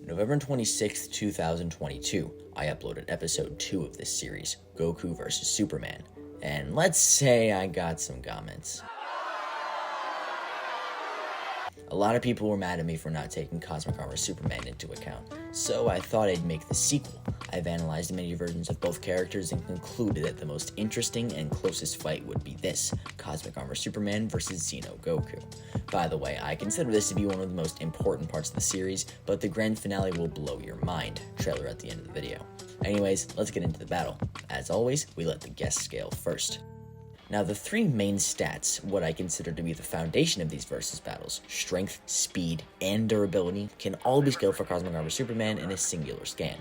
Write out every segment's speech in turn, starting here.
November 26th, 2022, I uploaded episode 2 of this series, Goku vs. Superman, and let's say I got some comments. A lot of people were mad at me for not taking Cosmic Armor Superman into account, so I thought I'd make the sequel. I've analyzed many versions of both characters and concluded that the most interesting and closest fight would be this, Cosmic Armor Superman vs. Xeno Goku. By the way, I consider this to be one of the most important parts of the series, but the grand finale will blow your mind. Trailer at the end of the video. Anyways, let's get into the battle. As always, we let the guess scale first. Now, the three main stats, what I consider to be the foundation of these versus battles, strength, speed, and durability, can all be scaled for Cosmic Armor Superman in a singular scan.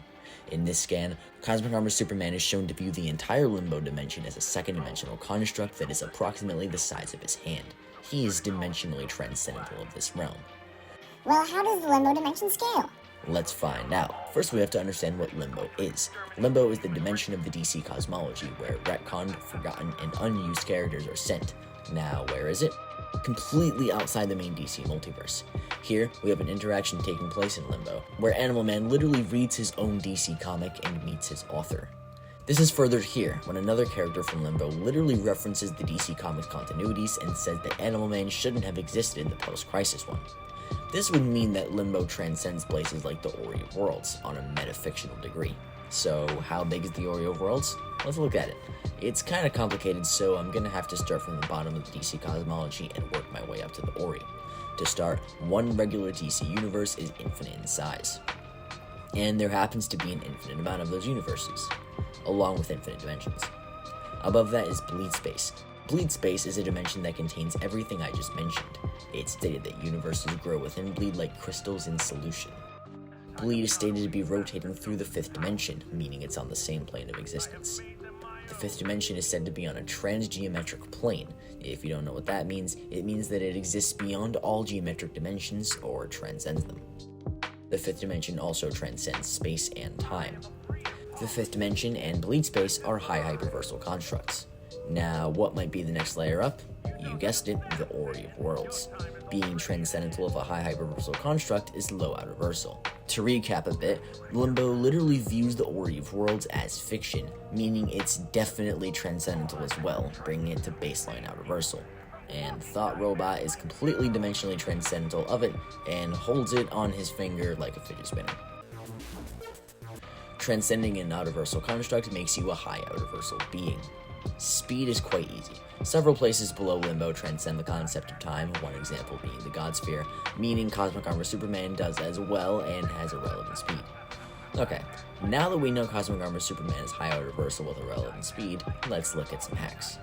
In this scan, Cosmic Armor Superman is shown to view the entire Limbo dimension as a second-dimensional construct that is approximately the size of his hand. He is dimensionally transcendental of this realm. Well, how does the Limbo dimension scale? Let's find out. First, we have to understand what Limbo is. Limbo is the dimension of the DC cosmology where retconned, forgotten, and unused characters are sent. Now, where is it? Completely outside the main DC multiverse. Here, we have an interaction taking place in Limbo, where Animal Man literally reads his own DC comic and meets his author. This is furthered here, when another character from Limbo literally references the DC Comics continuities and says that Animal Man shouldn't have existed in the post-crisis one. This would mean that Limbo transcends places like the Ori of Worlds on a metafictional degree. So, how big is the Ori of Worlds? Let's look at it. It's kinda complicated, so I'm gonna have to start from the bottom of the DC cosmology and work my way up to the Ori. To start, one regular DC universe is infinite in size. And there happens to be an infinite amount of those universes, along with infinite dimensions. Above that is bleed space. Bleed space is a dimension that contains everything I just mentioned. It's stated that universes grow within bleed like crystals in solution. Bleed is stated to be rotating through the fifth dimension, meaning it's on the same plane of existence. The fifth dimension is said to be on a transgeometric plane. If you don't know what that means, it means that it exists beyond all geometric dimensions or transcends them. The fifth dimension also transcends space and time. The fifth dimension and bleed space are high hyperversal constructs. Now, what might be the next layer up? You guessed it, the Ori of Worlds. Being transcendental of a high hyperversal construct is low outerversal. To recap a bit, Limbo literally views the Ori of Worlds as fiction, meaning it's definitely transcendental as well, bringing it to baseline outerversal. And Thought Robot is completely dimensionally transcendental of it, and holds it on his finger like a fidget spinner. Transcending an outerversal construct makes you a high outerversal being. Speed is quite easy. Several places below Limbo transcend the concept of time, one example being the God Sphere, meaning Cosmic Armor Superman does as well and has a relevant speed. Okay, now that we know Cosmic Armor Superman is high outerversal with a relevant speed, let's look at some hacks.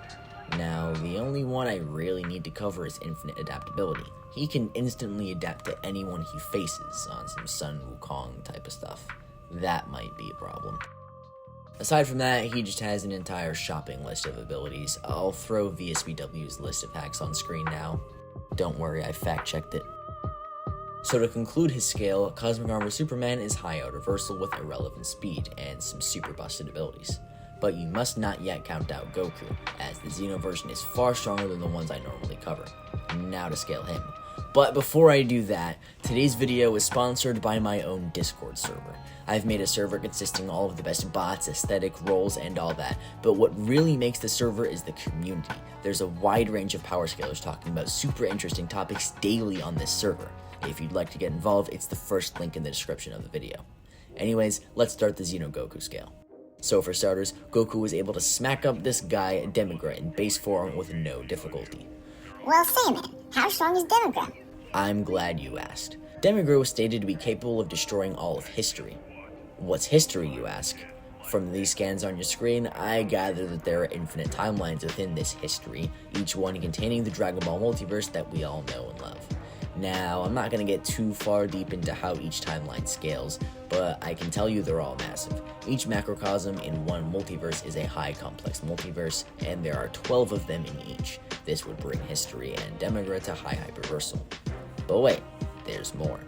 Now, the only one I really need to cover is infinite adaptability. He can instantly adapt to anyone he faces on some Sun Wukong type of stuff. That might be a problem. Aside from that, he just has an entire shopping list of abilities. I'll throw VSBW's list of hacks on screen now. Don't worry, I fact-checked it. So to conclude his scale, Cosmic Armor Superman is high outerversal with irrelevant speed and some super busted abilities. But you must not yet count out Goku, as the Xeno version is far stronger than the ones I normally cover. Now to scale him. But before I do that, today's video is sponsored by my own Discord server. I've made a server consisting of all of the best bots, aesthetic, roles, and all that, but what really makes the server is the community. There's a wide range of power scalers talking about super interesting topics daily on this server. If you'd like to get involved, it's the first link in the description of the video. Anyways, let's start the Xeno Goku scale. So for starters, Goku was able to smack up this guy Demigra in base form with no difficulty. Well, Saiyaman, how strong is Demigra? I'm glad you asked. Demigra was stated to be capable of destroying all of history. What's history, you ask? From these scans on your screen, I gather that there are infinite timelines within this history, each one containing the Dragon Ball multiverse that we all know and love. Now, I'm not going to get too far deep into how each timeline scales, but I can tell you they're all massive. Each macrocosm in one multiverse is a high complex multiverse, and there are 12 of them in each. This would bring history and Demigra to high hyperversal. But wait, there's more.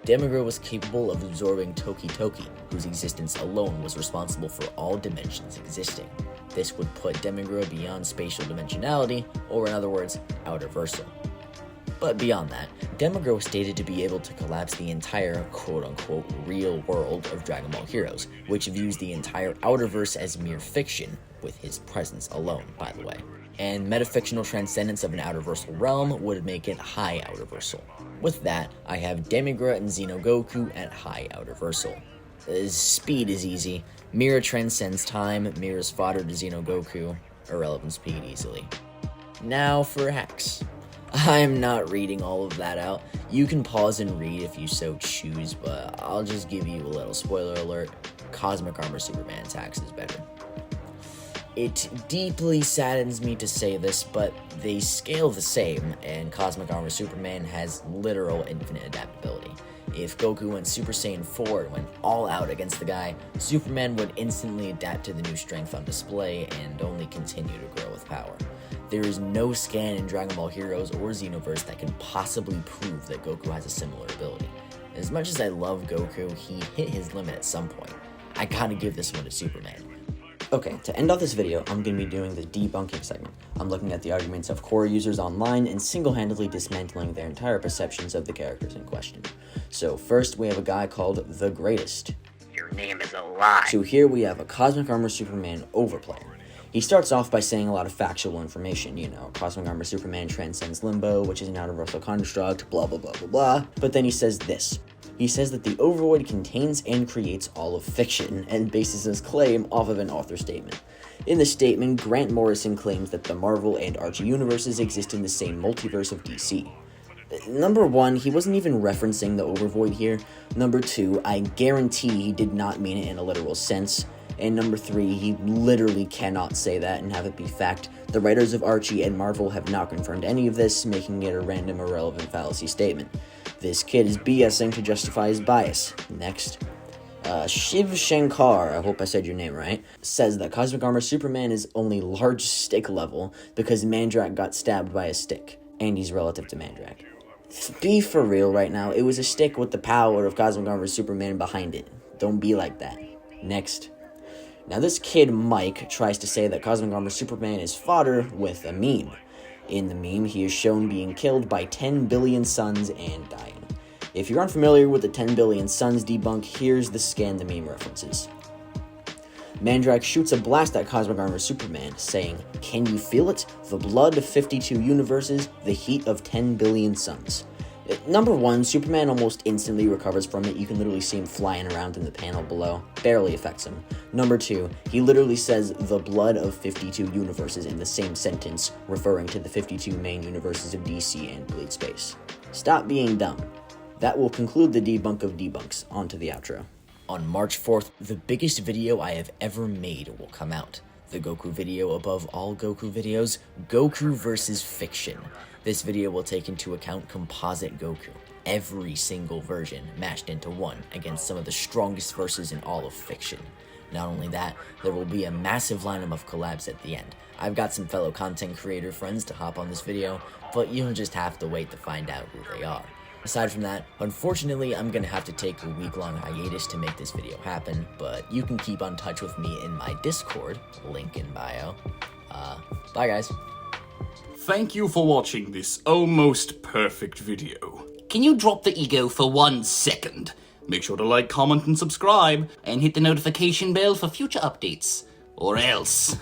Demigra was capable of absorbing Toki Toki, whose existence alone was responsible for all dimensions existing. This would put Demigra beyond spatial dimensionality, or in other words, outerversal. But beyond that, Demogorgon was stated to be able to collapse the entire quote-unquote real world of Dragon Ball Heroes, which views the entire outerverse as mere fiction, with his presence alone, by the way. And metafictional transcendence of an outerversal realm would make it high outerversal. With that, I have Demogorgon and Xeno Goku at high outerversal. Speed is easy. Mira transcends time, Mira's fodder to Xeno Goku, irrelevant speed easily. Now for Hex. I'm not reading all of that out. You can pause and read if you so choose, but I'll just give you a little spoiler alert. Cosmic Armor Superman's Hex is better. It deeply saddens me to say this, but they scale the same, and Cosmic Armor Superman has literal infinite adaptability. If Goku went Super Saiyan 4 and went all out against the guy, Superman would instantly adapt to the new strength on display and only continue to grow with power. There is no scan in Dragon Ball Heroes or Xenoverse that can possibly prove that Goku has a similar ability. As much as I love Goku, he hit his limit at some point. I gotta give this one to Superman. Okay, to end off this video, I'm going to be doing the debunking segment. I'm looking at the arguments of core users online and single-handedly dismantling their entire perceptions of the characters in question. So first, we have a guy called The Greatest. Your name is a lie. So here we have a Cosmic Armor Superman overplayer. He starts off by saying a lot of factual information, Cosmic Armor Superman transcends limbo, which is an outerversal construct, blah blah blah blah blah, but then he says this. He says that the Overvoid contains and creates all of fiction, and bases his claim off of an author statement. In the statement, Grant Morrison claims that the Marvel and Archie universes exist in the same multiverse of DC. Number one, he wasn't even referencing the Overvoid here. Number two, I guarantee he did not mean it in a literal sense. And number three, he literally cannot say that and have it be fact. The writers of Archie and Marvel have not confirmed any of this, making it a random, irrelevant fallacy statement. This kid is BSing to justify his bias. Next. Shiv Shankar, I hope I said your name right, says that Cosmic Armor Superman is only large stick level because Mandrak got stabbed by a stick, and he's relative to Mandrak. Be for real right now, it was a stick with the power of Cosmic Armor Superman behind it. Don't be like that. Next. Now this kid Mike tries to say that Cosmic Armor Superman is fodder with a meme. In the meme, he is shown being killed by 10 billion suns and dying. If you're unfamiliar with the 10 billion suns debunk, here's the scan the meme references. Mandrak shoots a blast at Cosmic Armor Superman, saying, "Can you feel it? The blood of 52 universes, the heat of 10 billion suns." Number one, Superman almost instantly recovers from it. You can literally see him flying around in the panel below. Barely affects him. Number two, he literally says the blood of 52 universes in the same sentence, referring to the 52 main universes of DC and Bleed Space. Stop being dumb. That will conclude the debunk of debunks. On to the outro. On March 4th, the biggest video I have ever made will come out. The Goku video above all Goku videos, Goku vs. Fiction. This video will take into account composite Goku, every single version mashed into one against some of the strongest verses in all of Fiction. Not only that, there will be a massive lineup of collabs at the end. I've got some fellow content creator friends to hop on this video, but you'll just have to wait to find out who they are. Aside from that, unfortunately, I'm gonna have to take a week-long hiatus to make this video happen, but you can keep on touch with me in my Discord, link in bio. Bye guys. Thank you for watching this almost perfect video. Can you drop the ego for 1 second? Make sure to like, comment, and subscribe. And hit the notification bell for future updates. Or else.